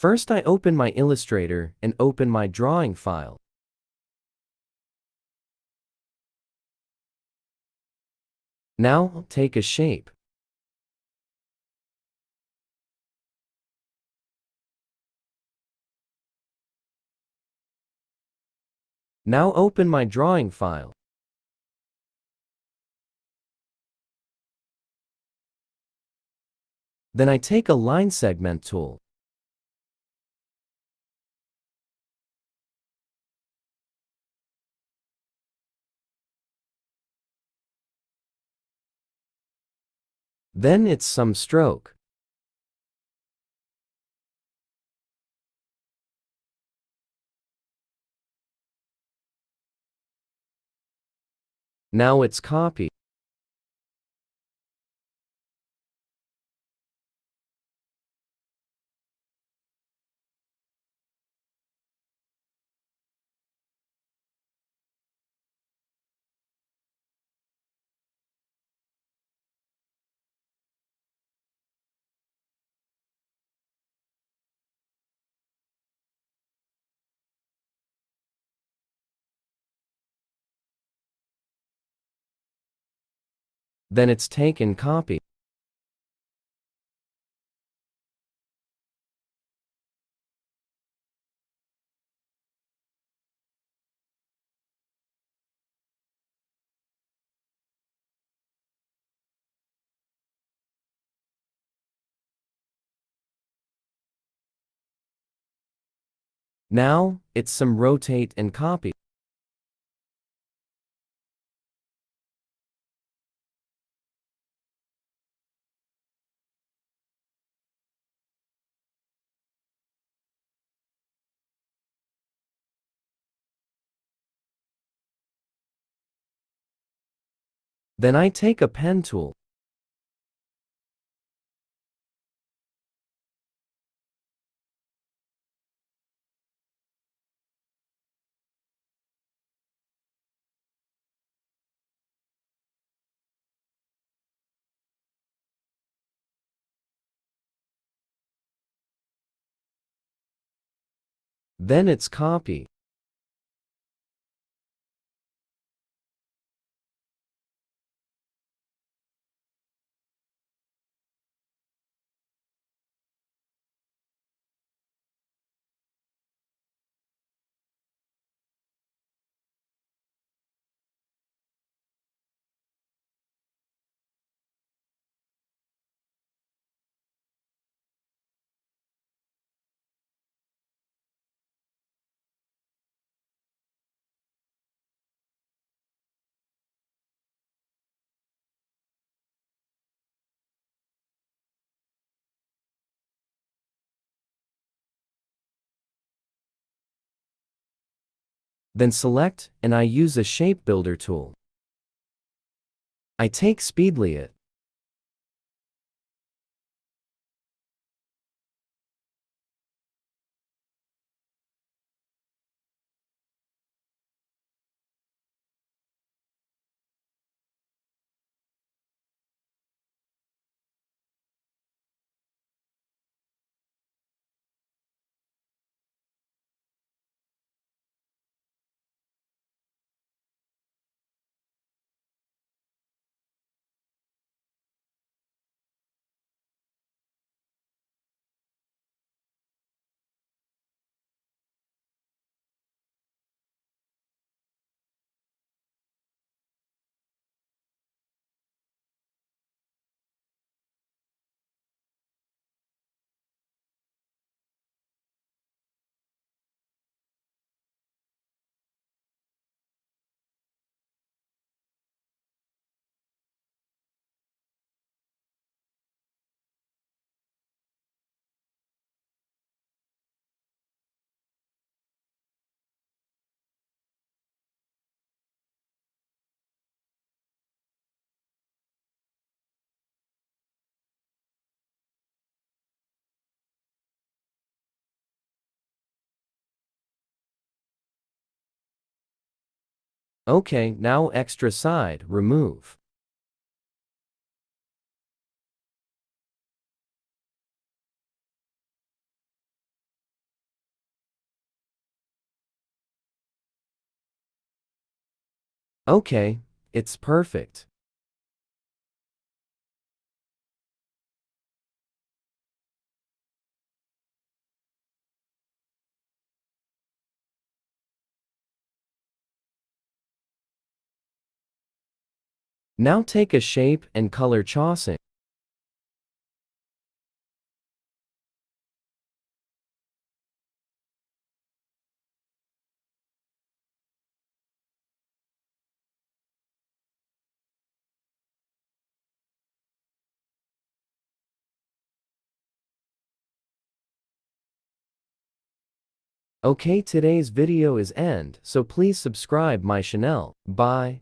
First, I open my Illustrator and open my drawing file. Now, take a shape. Now open my drawing file. Then I take a line segment tool. Then it's some stroke. Now it's copy. Then it's taken copy. Now, it's some rotate and copy. Then I take a pen tool. Then it's copy. Then select, and I use a shape builder tool. I take Speedly It. Okay, now extra side, remove. Okay, it's perfect. Now take a shape and color choosing. Okay, today's video is end, so please subscribe my channel. Bye.